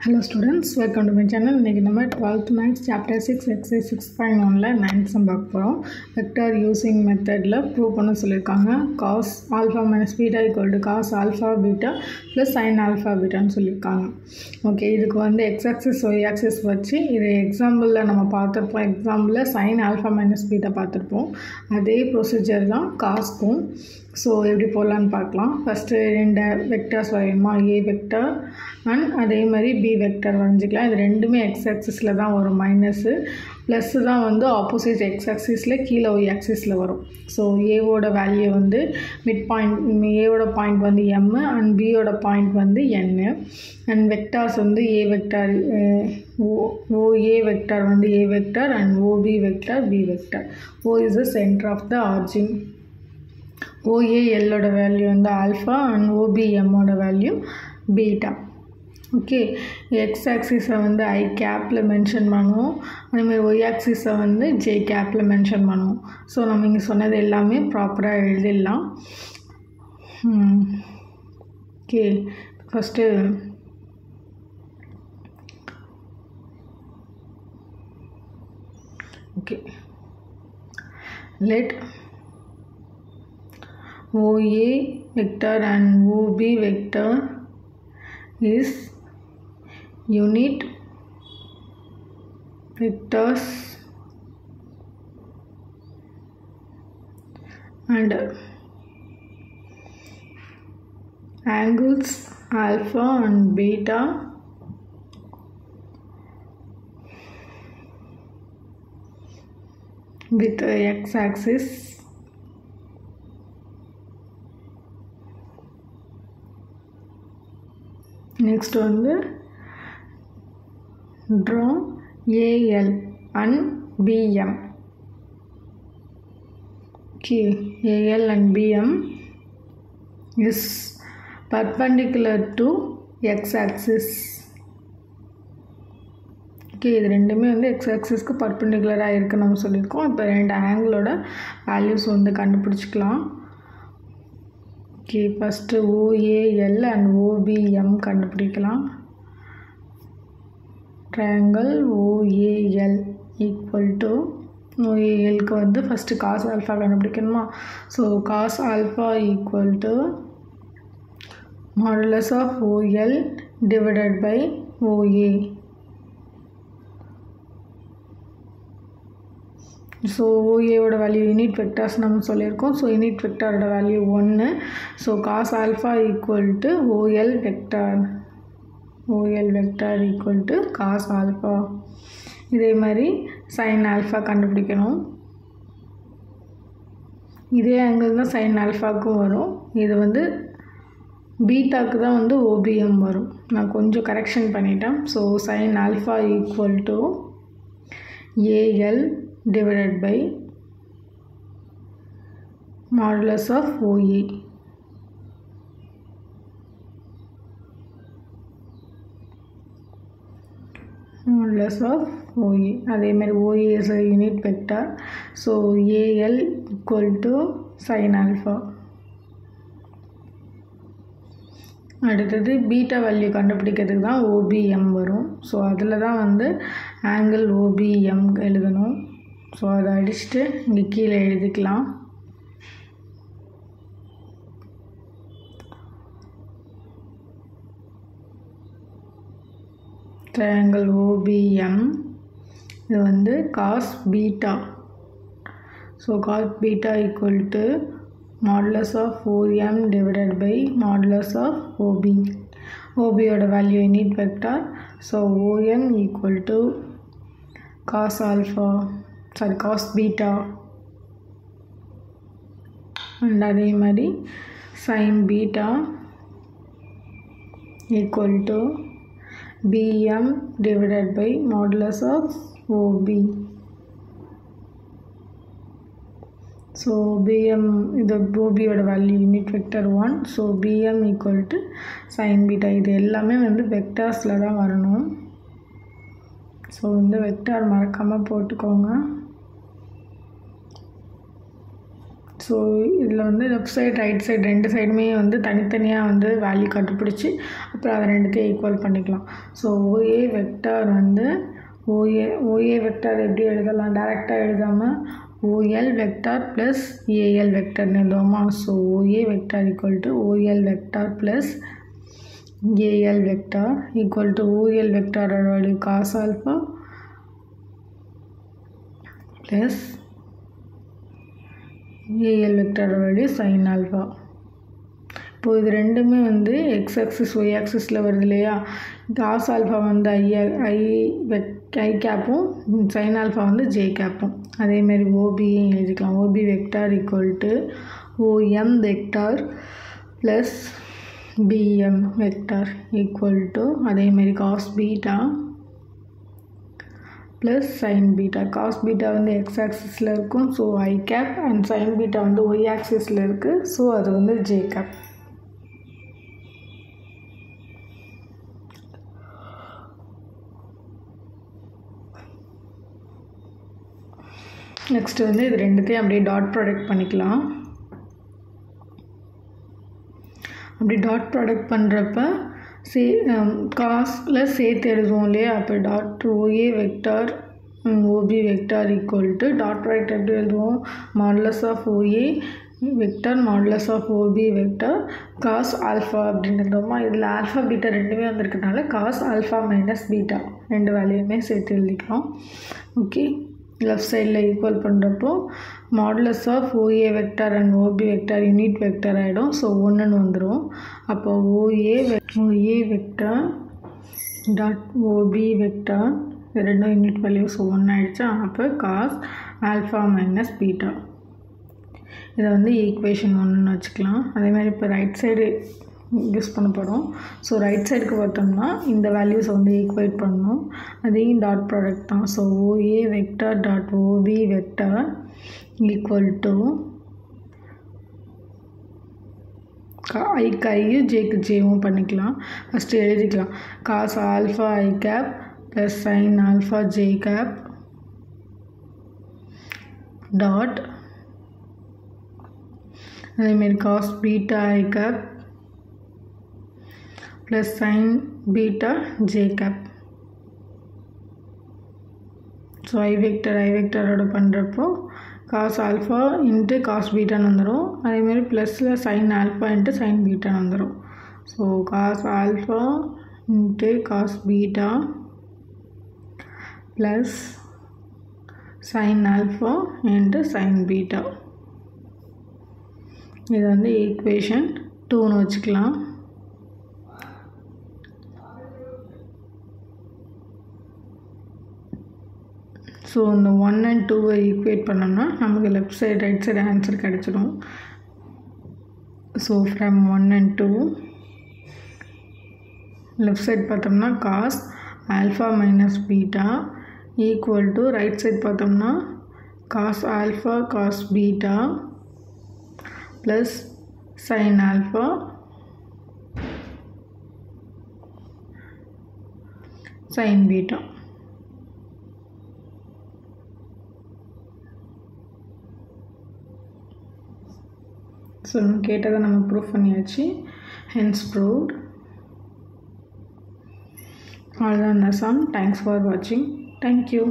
Hello students, welcome to my channel. இன்னைக்கு நம்ம 12th Maths chapter 6 exercise 6.1ல 9th sum பார்க்க போறோம். Vector using methodல prove பண்ண சொல்லிருக்காங்க. Cos alpha minus beta equal to cos alpha beta plus sin alpha beta ன்னு சொல்லிருக்காங்க. Okay, இதுக்கு வந்து x axis y axis வச்சு இது எக்ஸாம்பிள்ல நம்ம பார்த்திருப்போம். எக்ஸாம்பிள்ல sin alpha minus beta பார்த்திருப்போம். அதே ப்ரொசீஜர் தான் cosக்கும். ஸோ எப்படி போடலான்னு பார்க்கலாம். ஃபஸ்ட்டு ரெண்டு வெக்டர்ஸ் வரையணுமா, ஏ வெக்டர் அண்ட் அதே மாதிரி பி வெக்டர் வரைஞ்சிக்கலாம். இது ரெண்டுமே எக்ஸ் ஆக்சிஸில் தான் வரும், மைனஸு ப்ளஸ்ஸு தான் வந்து ஆப்போசிட் எக்ஸ் ஆக்சிஸில் கீழே ஒய் ஆக்சிஸில் வரும். ஸோ ஏவோட வேல்யூ வந்து மிட் பாயிண்ட், ஏவோட பாயிண்ட் வந்து எம் அண்ட் பியோட பாயிண்ட் வந்து என்னு. அண்ட் வெக்டார்ஸ் வந்து ஏ வெக்டார் ஓஏ வெக்டார் வந்து A vector and OB vector B vector. O is the centre of the origin. OALோட வேல்யூ வந்து ஆல்ஃபா அண்ட் OBMோட வேல்யூ பீட்டா. ஓகே, எக்ஸ் ஆக்சிஸை வந்து ஐ கேப்பில் மென்ஷன் பண்ணுவோம், அதேமாதிரி ஒய் ஆக்சிஸை வந்து ஜே கேப்பில் மென்ஷன் பண்ணுவோம். ஸோ நம்ம இங்கே சொன்னது எல்லாமே ப்ராப்பராக எழுதிடலாம். Okay, first okay let OA vector and OB vector is unit vectors and angles alpha and beta with x-axis next வந்து draw AL and BM. Okay, AL and BM is perpendicular to x-axis. Okay, இது ரெண்டுமே வந்து x-axisக்கு பர்பெண்டிகுலராக இருக்குன்னு நம்ம சொல்லியிருக்கோம். இப்போ ரெண்டு ஆங்கிளோட வேல்யூஸ் வந்து கண்டுபிடிச்சிக்கலாம். Okay, first OAL and OBM கண்டுபிடிக்கலாம். ட்ரையாங்கிள் OAL ஈக்குவல் டு OALக்கு வந்து ஃபஸ்ட்டு காஸ் ஆல்ஃபா கண்டுபிடிக்கணுமா. So cos alpha equal to modulus of OL divided by OA. So ஓஏவோட வேல்யூ யூனிட் வெக்டார்ஸ் நம்ம சொல்லியிருக்கோம். ஸோ யூனிட் வெக்டாரோட value 1. So cos alpha equal to OL vector equal to cos alpha. இதே மாதிரி sign alpha கண்டுபிடிக்கணும். இதே angle தான் sign ஆல்ஃபாவுக்கும் வரும். இது வந்து பீட்டாக்கு தான் வந்து ஓபிஎம் வரும். நான் கொஞ்சம் கரெக்ஷன் பண்ணிட்டேன். So sine alpha equal to AL divided by modulus of OA. Modulus of OA. அதே மாதிரி OA is a unit vector. So AL equal to sin alpha. அடுத்தது பீட்டா வேல்யூ கண்டுபிடிக்கிறதுக்கு தான் OBM வரும். ஸோ அதில் தான் வந்து ஆங்கிள் OBM எழுதணும். ஸோ அதை அடிச்சுட்டு இங்கே கீழே எழுதிக்கலாம். ட்ரையாங்கிள் OBM இது வந்து cos beta. So cos beta equal to modulus of OM divided by modulus of OB. OBயோட value unit vector. So OM equal to cos alpha cos beta and அதே மாதிரி sin beta equal to BM divided by modulus of OB. So BM இது OBயோட value unit vector 1. So BM equal to sin beta. இது எல்லாமே வந்து வெக்டார்ஸில் தான் வரணும். So இந்த வெக்டார் மறக்காமல் போட்டுக்கோங்க. ஸோ இதில் வந்து லெஃப்ட் சைடு ரைட் சைடு ரெண்டு சைடுமே வந்து தனித்தனியாக வந்து வேல்யூ கண்டுபிடிச்சி அப்புறம் அதை ரெண்டுத்தையும் ஈக்குவல் பண்ணிக்கலாம். ஸோ ஓஏ வெக்டார் வந்து ஓஏ வெக்டார் எப்படி எழுதலாம், டைரெக்டாக எழுதாமல் ஓஎல் வெக்டார் ப்ளஸ் ஏஎல் வெக்டார்னு எழுதுவோமா. So OA vector equal to OL vector plus AL vector equal to OL வெக்டாரோட value cos alpha plus AL வெக்டாரோட வேல்யூ சைன் ஆல்ஃபா. இப்போது இது ரெண்டுமே வந்து எக்ஸ் ஆக்சிஸ் ஒய் ஆக்சிஸில் வருது இல்லையா. காஸ் ஆல்ஃபா வந்து ஐ கேப்பும் சைன் ஆல்ஃபா வந்து ஜே கேப்பும். அதேமாரி ஓபியும் எழுதிக்கலாம். OB vector equal to OM vector plus BM vector equal to அதேமாரி cos beta plus sine beta. Cos beta வந்து எக்ஸ் ஆக்சிஸில் இருக்கும், so i cap, and sine beta வந்து ஒய் ஆக்சிஸில் இருக்குது, ஸோ அது வந்து ஜே கேப். நெக்ஸ்ட் வந்து இது ரெண்டுத்தையும் அப்படியே டாட் ப்ராடக்ட் பண்ணிக்கலாம். அப்படி டாட் ப்ராடக்ட் பண்ணுறப்ப காஸில் சேர்த்து எழுதுவோம் இல்லையா. அப்போ dot OA vector OB vector equal to dot product எப்படி எழுதுவோம், modulus of OA vector modulus of OB vector cos alpha அப்படின்னு எழுதுவோமா. இதில் ஆல்ஃபா பீட்டா ரெண்டுமே வந்திருக்கனால காஸ் ஆல்ஃபா மைனஸ் பீட்டா ரெண்டு வேலையுமே சேர்த்து எழுதிக்கலாம். ஓகே, லெஃப்ட் சைடில் ஈக்குவல் பண்ணுறப்போ modulus of OA vector and OB vector unit vector ஆகிடும். ஸோ ஒன்றுன்னு வந்துடும். அப்போ OA vector dot OB vector இது ரெண்டும் யூனிட் வேல்யூ, ஸோ ஒன்று ஆகிடுச்சா. அப்போ காஸ் ஆல்ஃபா மைனஸ் பீட்டா இதை வந்து ஈக்குவேஷன் 1ன்னு வச்சுக்கலாம். அதேமாதிரி இப்போ ரைட் சைடு யூஸ் பண்ண போகிறோம். ஸோ ரைட் சைடுக்கு பார்த்தோம்னா இந்த வேல்யூஸை வந்து ஈக்குவேட் பண்ணணும். அதையும் டாட் ப்ராடக்ட் தான். So OA vector dot OB vector equal to ஐக்கு ஐயும் ஜேக்கு ஜேவும் பண்ணிக்கலாம். ஃபஸ்ட்டு எழுதிக்கலாம். Cos alpha i cap plus sine alpha j cap dot அதேமாரி cos beta i cap plus sine beta j cap. So i வெக்டரோட பண்ணுறப்போ காஸ் ஆல்ஃபா இன்ட்டு காஸ் பீட்டான்னு வந்துடும். அதேமாதிரி ப்ளஸில் சைன் ஆல்ஃபா இன்ட்டு சைன் பீட்டான்னு வந்துடும். So cos alpha into cos beta plus sine alpha into sign beta. இது வந்து ஈக்குவேஷன் 2ன்னு வச்சுக்கலாம். ஸோ இந்த 1 and 2 ஈக்குவேட் பண்ணோம்னா நமக்கு left side right side answer கிடச்சிடும். So from 1 and 2 left side பார்த்தோம்னா cos alpha minus beta equal to right side பார்த்தோம்னா cos alpha cos beta plus sine alpha sine beta. So கேட்டதை நம்ம proof பண்ணியாச்சு. Hence proved. அவ்வளோதான் இந்த sum. Thanks for வாட்சிங். Thank you.